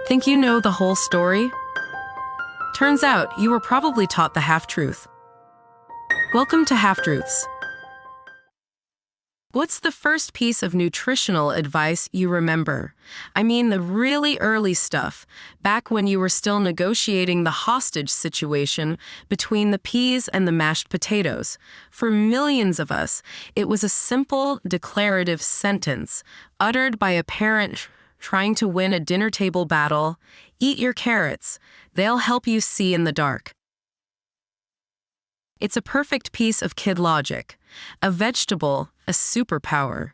Think you know the whole story? Turns out you were probably taught the half-truth. Welcome to Half-Truths. What's the first piece of nutritional advice you remember? I mean the really early stuff, back when you were still negotiating the hostage situation between the peas and the mashed potatoes. For millions of us, it was a simple, declarative sentence, uttered by a parent trying to win a dinner table battle. Eat your carrots. They'll help you see in the dark. It's a perfect piece of kid logic. A vegetable, a superpower.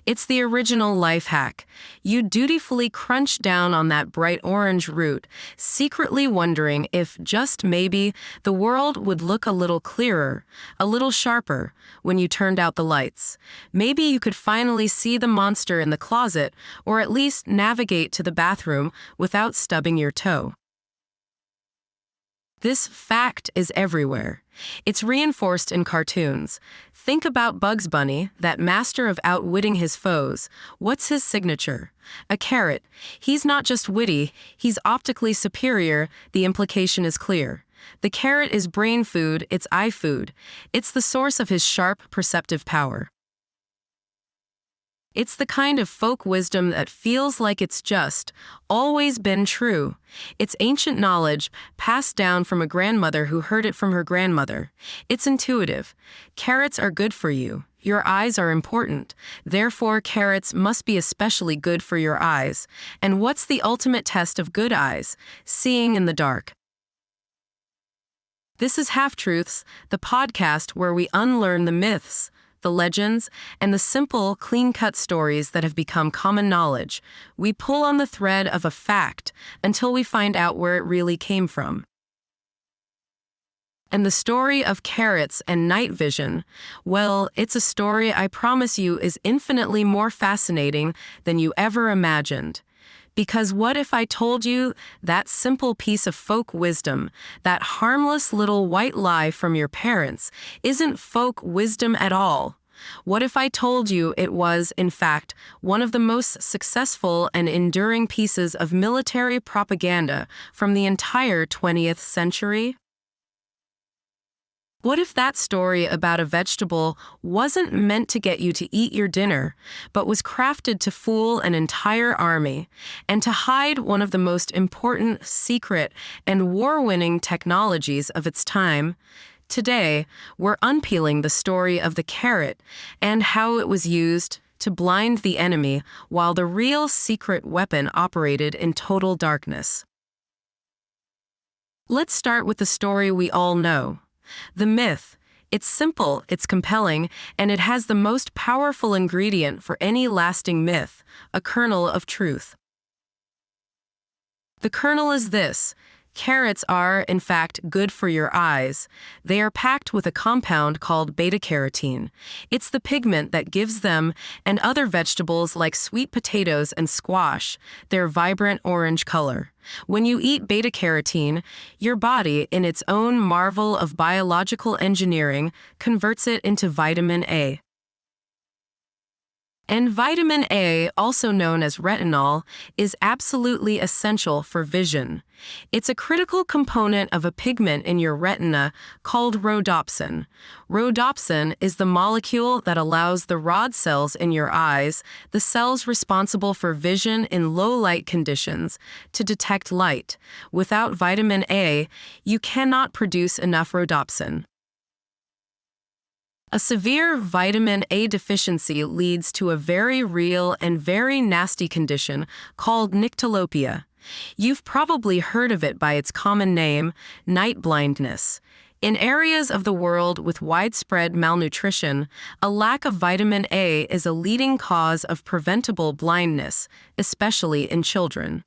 It's the original life hack. You dutifully crunch down on that bright orange root, secretly wondering if, just maybe, the world would look a little clearer, a little sharper, when you turned out the lights. Maybe you could finally see the monster in the closet, or at least navigate to the bathroom without stubbing your toe. This fact is everywhere. It's reinforced in cartoons. Think about Bugs Bunny, that master of outwitting his foes. What's his signature? A carrot. He's not just witty, he's optically superior. The implication is clear. The carrot is brain food, it's eye food. It's the source of his sharp, perceptive power. It's the kind of folk wisdom that feels like it's just always been true. It's ancient knowledge passed down from a grandmother who heard it from her grandmother. It's intuitive. Carrots are good for you. Your eyes are important. Therefore, carrots must be especially good for your eyes. And what's the ultimate test of good eyes? Seeing in the dark. This is Half-Truths, the podcast where we unlearn the myths, the legends, and the simple, clean-cut stories that have become common knowledge. We pull on the thread of a fact until we find out where it really came from. And the story of carrots and night vision, well, it's a story I promise you is infinitely more fascinating than you ever imagined. Because what if I told you that simple piece of folk wisdom, that harmless little white lie from your parents, isn't folk wisdom at all? What if I told you it was, in fact, one of the most successful and enduring pieces of military propaganda from the entire 20th century? What if that story about a vegetable wasn't meant to get you to eat your dinner, but was crafted to fool an entire army and to hide one of the most important, secret, and war-winning technologies of its time? Today, we're unpeeling the story of the carrot and how it was used to blind the enemy while the real secret weapon operated in total darkness. Let's start with the story we all know. The myth. It's simple, it's compelling, and it has the most powerful ingredient for any lasting myth, a kernel of truth. The kernel is this. Carrots are, in fact, good for your eyes. They are packed with a compound called beta-carotene. It's the pigment that gives them, and other vegetables like sweet potatoes and squash, their vibrant orange color. When you eat beta-carotene, your body, in its own marvel of biological engineering, converts it into vitamin A. And vitamin A, also known as retinol, is absolutely essential for vision. It's a critical component of a pigment in your retina called rhodopsin. Rhodopsin is the molecule that allows the rod cells in your eyes, the cells responsible for vision in low-light conditions, to detect light. Without vitamin A, you cannot produce enough rhodopsin. A severe vitamin A deficiency leads to a very real and very nasty condition called nyctalopia. You've probably heard of it by its common name, night blindness. In areas of the world with widespread malnutrition, a lack of vitamin A is a leading cause of preventable blindness, especially in children.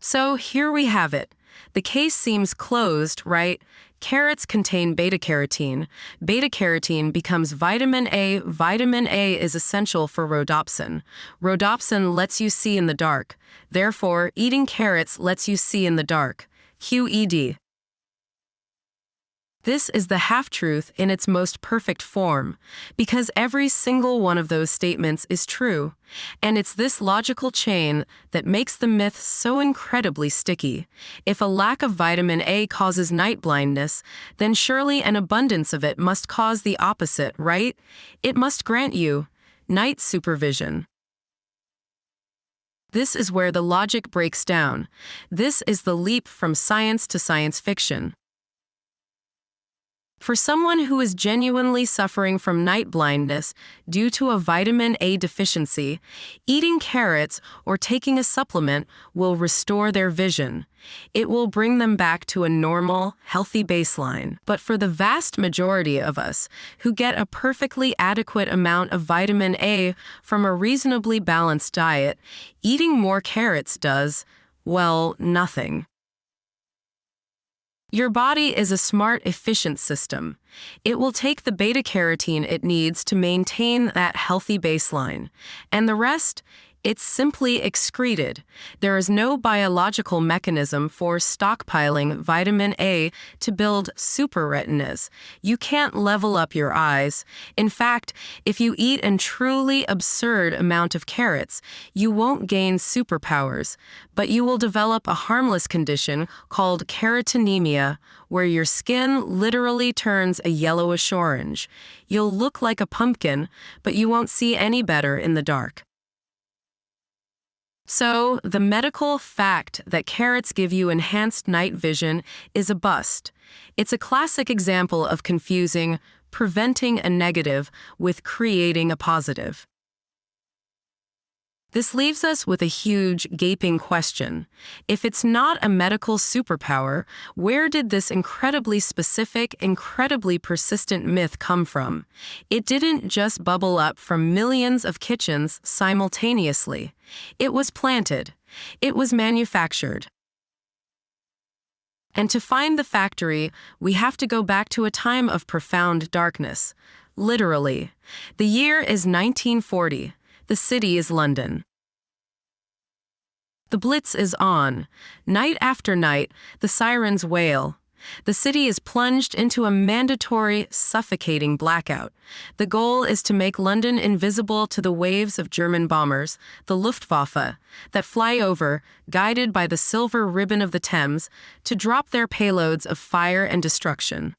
So here we have it. The case seems closed, right? Carrots contain beta-carotene. Beta-carotene becomes vitamin A. Vitamin A is essential for rhodopsin. Rhodopsin lets you see in the dark. Therefore, eating carrots lets you see in the dark. QED. This is the half-truth in its most perfect form, because every single one of those statements is true. And it's this logical chain that makes the myth so incredibly sticky. If a lack of vitamin A causes night blindness, then surely an abundance of it must cause the opposite, right? It must grant you night supervision. This is where the logic breaks down. This is the leap from science to science fiction. For someone who is genuinely suffering from night blindness due to a vitamin A deficiency, eating carrots or taking a supplement will restore their vision. It will bring them back to a normal, healthy baseline. But for the vast majority of us who get a perfectly adequate amount of vitamin A from a reasonably balanced diet, eating more carrots does, well, nothing. Your body is a smart, efficient system. It will take the beta-carotene it needs to maintain that healthy baseline. And the rest? It's simply excreted. There is no biological mechanism for stockpiling vitamin A to build superretinas. You can't level up your eyes. In fact, if you eat a truly absurd amount of carrots, you won't gain superpowers, but you will develop a harmless condition called carotenemia, where your skin literally turns a yellowish orange. You'll look like a pumpkin, but you won't see any better in the dark. So, the medical fact that carrots give you enhanced night vision is a bust. It's a classic example of confusing preventing a negative with creating a positive. This leaves us with a huge, gaping question. If it's not a medical superpower, where did this incredibly specific, incredibly persistent myth come from? It didn't just bubble up from millions of kitchens simultaneously. It was planted. It was manufactured. And to find the factory, we have to go back to a time of profound darkness. Literally. The year is 1940. The city is London. The Blitz is on. Night after night, the sirens wail. The city is plunged into a mandatory, suffocating blackout. The goal is to make London invisible to the waves of German bombers, the Luftwaffe, that fly over, guided by the silver ribbon of the Thames, to drop their payloads of fire and destruction.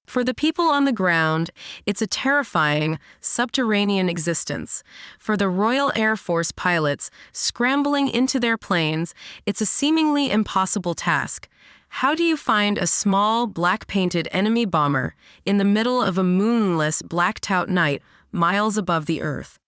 For the people on the ground, it's a terrifying, subterranean existence. For the Royal Air Force pilots scrambling into their planes, it's a seemingly impossible task. How do you find a small, black-painted enemy bomber in the middle of a moonless, blacked-out night miles above the Earth?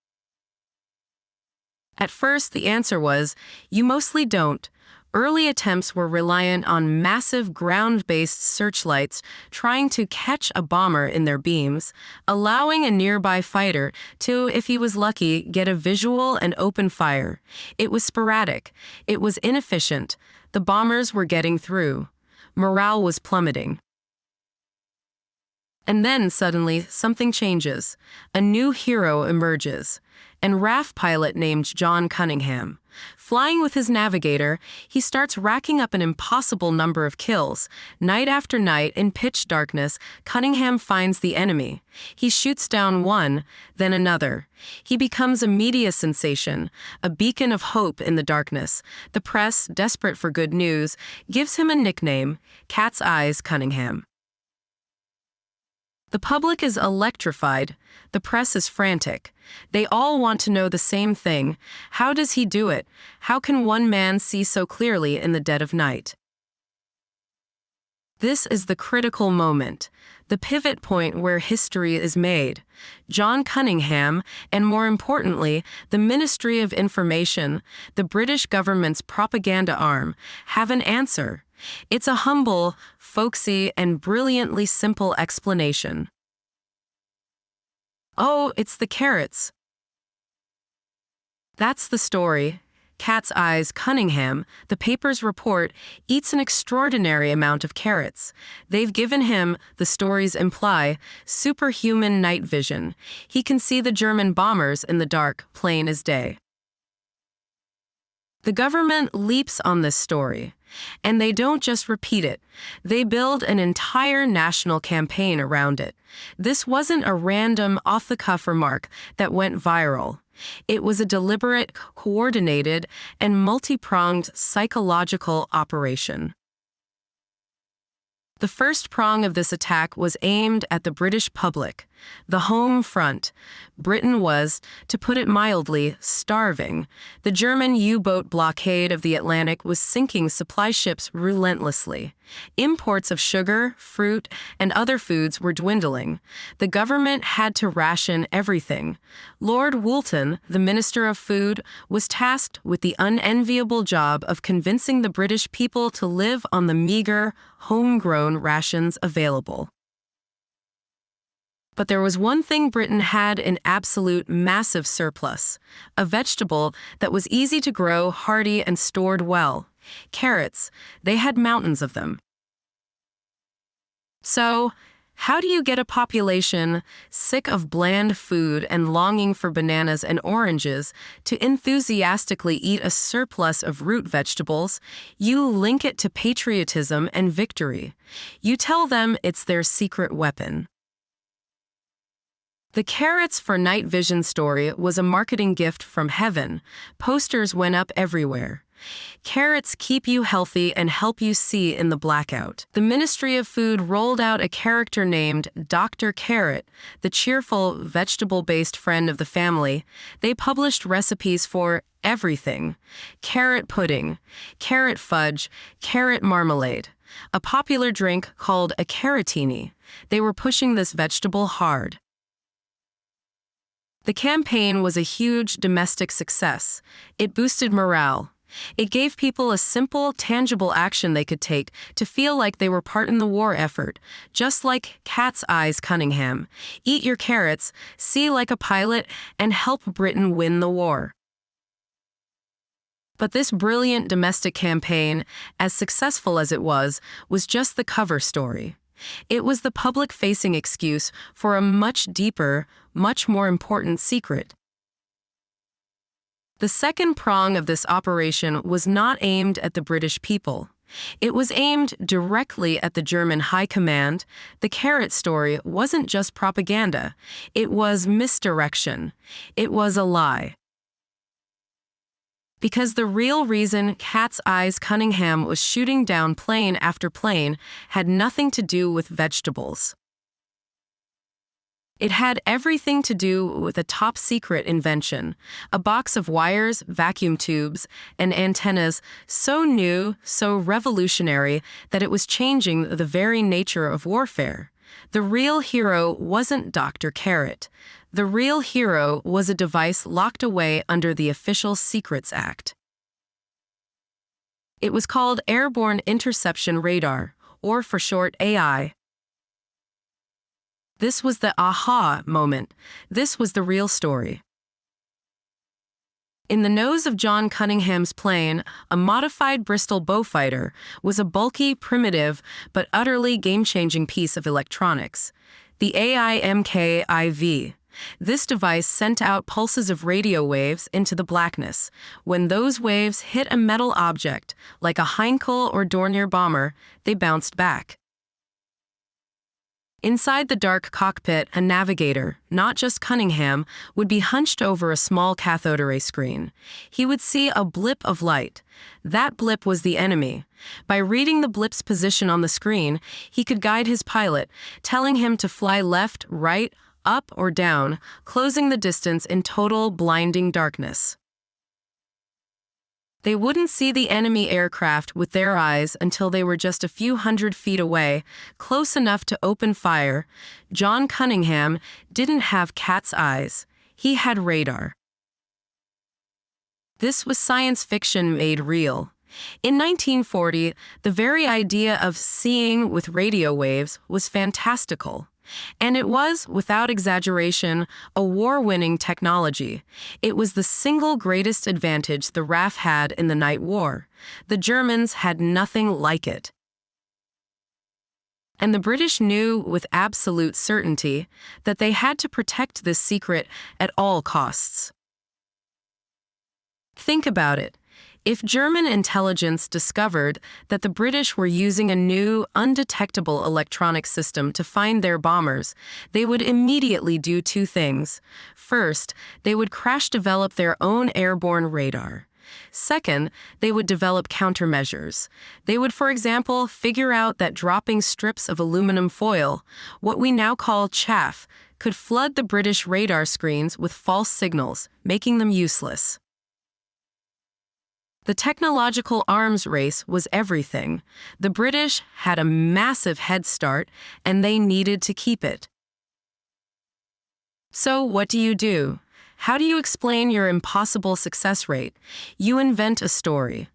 At first, the answer was, you mostly don't. Early attempts were reliant on massive ground-based searchlights trying to catch a bomber in their beams, allowing a nearby fighter to, if he was lucky, get a visual and open fire. It was sporadic. It was inefficient. The bombers were getting through. Morale was plummeting. And then, suddenly, something changes. A new hero emerges. An RAF pilot named John Cunningham. Flying with his navigator, he starts racking up an impossible number of kills. Night after night, in pitch darkness, Cunningham finds the enemy. He shoots down one, then another. He becomes a media sensation, a beacon of hope in the darkness. The press, desperate for good news, gives him a nickname, Cat's Eyes Cunningham. The public is electrified. The press is frantic. They all want to know the same thing. How does he do it? How can one man see so clearly in the dead of night? This is the critical moment, the pivot point where history is made. John Cunningham, and more importantly, the Ministry of Information, the British government's propaganda arm, have an answer. It's a humble, folksy, and brilliantly simple explanation. Oh, it's the carrots. That's the story. Cat's Eyes Cunningham, the paper's report, eats an extraordinary amount of carrots. They've given him, the stories imply, superhuman night vision. He can see the German bombers in the dark, plain as day. The government leaps on this story, and they don't just repeat it. They build an entire national campaign around it. This wasn't a random, off-the-cuff remark that went viral. It was a deliberate, coordinated, and multi-pronged psychological operation. The first prong of this attack was aimed at the British public, the home front. Britain was, to put it mildly, starving. The German U-boat blockade of the Atlantic was sinking supply ships relentlessly. Imports of sugar, fruit, and other foods were dwindling. The government had to ration everything. Lord Woolton, the Minister of Food, was tasked with the unenviable job of convincing the British people to live on the meager, homegrown rations available. But there was one thing Britain had in absolute massive surplus: a vegetable that was easy to grow, hardy, and stored well. Carrots. They had mountains of them. So, how do you get a population sick of bland food and longing for bananas and oranges to enthusiastically eat a surplus of root vegetables? You link it to patriotism and victory. You tell them it's their secret weapon. The Carrots for Night Vision story was a marketing gift from heaven. Posters went up everywhere. Carrots keep you healthy and help you see in the blackout. The Ministry of Food rolled out a character named Dr. Carrot, the cheerful, vegetable-based friend of the family. They published recipes for everything: carrot pudding, carrot fudge, carrot marmalade, a popular drink called a carrotini. They were pushing this vegetable hard. The campaign was a huge domestic success. It boosted morale. It gave people a simple, tangible action they could take to feel like they were part in the war effort, just like Cat's Eyes Cunningham. Eat your carrots, see like a pilot, and help Britain win the war. But this brilliant domestic campaign, as successful as it was just the cover story. It was the public-facing excuse for a much deeper, much more important secret. The second prong of this operation was not aimed at the British people. It was aimed directly at the German High Command. The carrot story wasn't just propaganda. It was misdirection. It was a lie. Because the real reason Cat's Eyes Cunningham was shooting down plane after plane had nothing to do with vegetables. It had everything to do with a top-secret invention, a box of wires, vacuum tubes, and antennas so new, so revolutionary that it was changing the very nature of warfare. The real hero wasn't Dr. Carrot. The real hero was a device locked away under the Official Secrets Act. It was called Airborne Interception Radar, or for short AI. This was the aha moment. This was the real story. In the nose of John Cunningham's plane, a modified Bristol Beaufighter was a bulky, primitive, but utterly game-changing piece of electronics. The AIMK-IV. This device sent out pulses of radio waves into the blackness. When those waves hit a metal object, like a Heinkel or Dornier bomber, they bounced back. Inside the dark cockpit, a navigator, not just Cunningham, would be hunched over a small cathode array screen. He would see a blip of light. That blip was the enemy. By reading the blip's position on the screen, he could guide his pilot, telling him to fly left, right, up, or down, closing the distance in total, blinding darkness. They wouldn't see the enemy aircraft with their eyes until they were just a few hundred feet away, close enough to open fire. John Cunningham didn't have cat's eyes. He had radar. This was science fiction made real. In 1940, the very idea of seeing with radio waves was fantastical. And it was, without exaggeration, a war-winning technology. It was the single greatest advantage the RAF had in the night war. The Germans had nothing like it. And the British knew with absolute certainty that they had to protect this secret at all costs. Think about it. If German intelligence discovered that the British were using a new, undetectable electronic system to find their bombers, they would immediately do two things. First, they would crash-develop their own airborne radar. Second, they would develop countermeasures. They would, for example, figure out that dropping strips of aluminum foil, what we now call chaff, could flood the British radar screens with false signals, making them useless. The technological arms race was everything. The British had a massive head start, and they needed to keep it. So what do? How do you explain your impossible success rate? You invent a story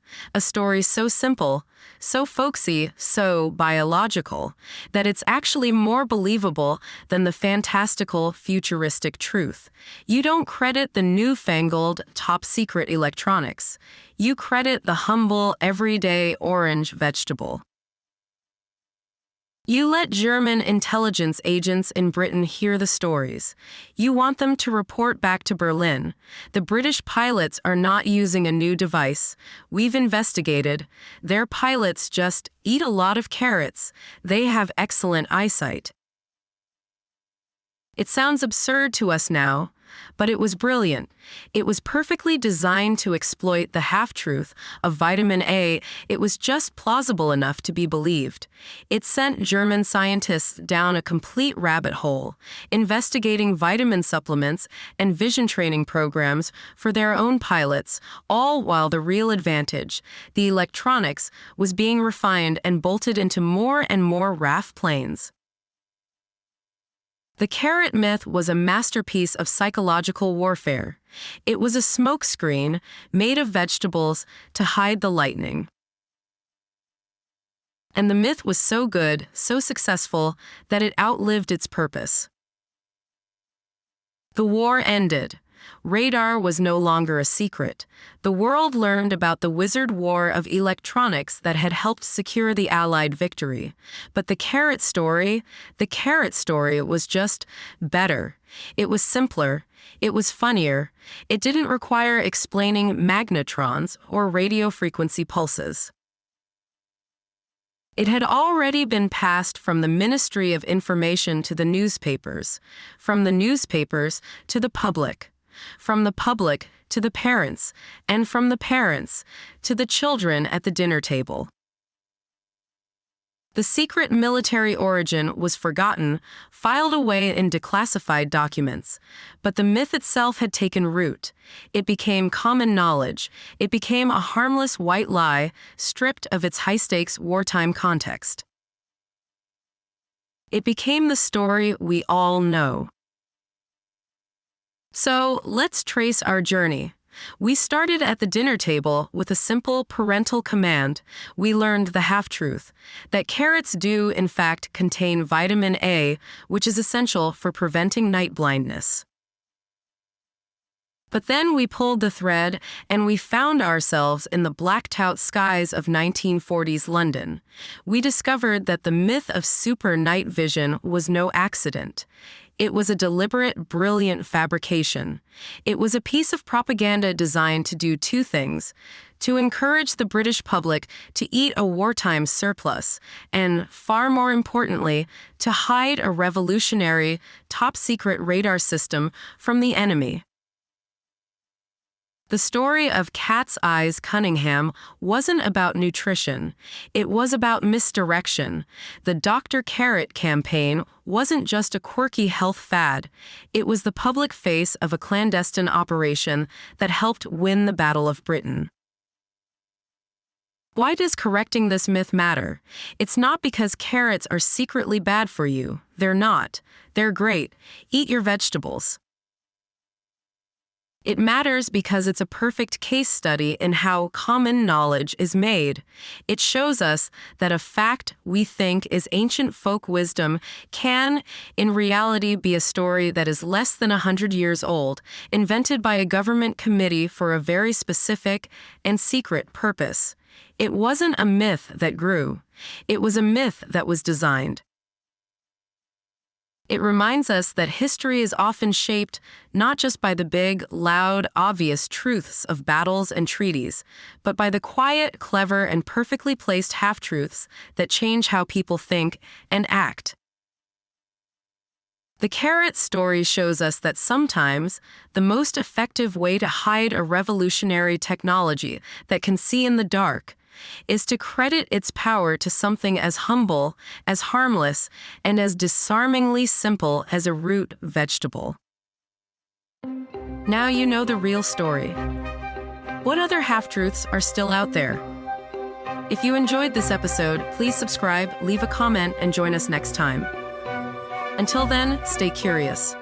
so simple, so folksy, so biological, that it's actually more believable than the fantastical, futuristic truth. You don't credit the newfangled, top-secret electronics. You credit the humble, everyday orange vegetable. You let German intelligence agents in Britain hear the stories. You want them to report back to Berlin. The British pilots are not using a new device. We've investigated. Their pilots just eat a lot of carrots. They have excellent eyesight. It sounds absurd to us now, but it was brilliant. It was perfectly designed to exploit the half-truth of vitamin A. It was just plausible enough to be believed. It sent German scientists down a complete rabbit hole, investigating vitamin supplements and vision training programs for their own pilots, all while the real advantage, the electronics, was being refined and bolted into more and more RAF planes. The carrot myth was a masterpiece of psychological warfare. It was a smokescreen made of vegetables to hide the lightning. And the myth was so good, so successful, that it outlived its purpose. The war ended. Radar was no longer a secret. The world learned about the wizard war of electronics that had helped secure the Allied victory. But the carrot story was just better. It was simpler. It was funnier. It didn't require explaining magnetrons or radio frequency pulses. It had already been passed from the Ministry of Information to the newspapers, from the newspapers to the public, from the public to the parents, and from the parents to the children at the dinner table. The secret military origin was forgotten, filed away in declassified documents. But the myth itself had taken root. It became common knowledge. It became a harmless white lie, stripped of its high-stakes wartime context. It became the story we all know. So, let's trace our journey. We started at the dinner table with a simple parental command. We learned the half-truth, that carrots do, in fact, contain vitamin A, which is essential for preventing night blindness. But then we pulled the thread, and we found ourselves in the blacked-out skies of 1940s London. We discovered that the myth of super night vision was no accident. It was a deliberate, brilliant fabrication. It was a piece of propaganda designed to do two things: to encourage the British public to eat a wartime surplus, and, far more importantly, to hide a revolutionary, top-secret radar system from the enemy. The story of Cat's Eyes Cunningham wasn't about nutrition. It was about misdirection. The Dr. Carrot campaign wasn't just a quirky health fad. It was the public face of a clandestine operation that helped win the Battle of Britain. Why does correcting this myth matter? It's not because carrots are secretly bad for you. They're not. They're great. Eat your vegetables. It matters because it's a perfect case study in how common knowledge is made. It shows us that a fact we think is ancient folk wisdom can, in reality, be a story that is less than 100 years old, invented by a government committee for a very specific and secret purpose. It wasn't a myth that grew. It was a myth that was designed. It reminds us that history is often shaped not just by the big, loud, obvious truths of battles and treaties, but by the quiet, clever, and perfectly placed half-truths that change how people think and act. The carrot story shows us that sometimes the most effective way to hide a revolutionary technology that can see in the dark is to credit its power to something as humble, as harmless, and as disarmingly simple as a root vegetable. Now you know the real story. What other half-truths are still out there? If you enjoyed this episode, please subscribe, leave a comment, and join us next time. Until then, stay curious.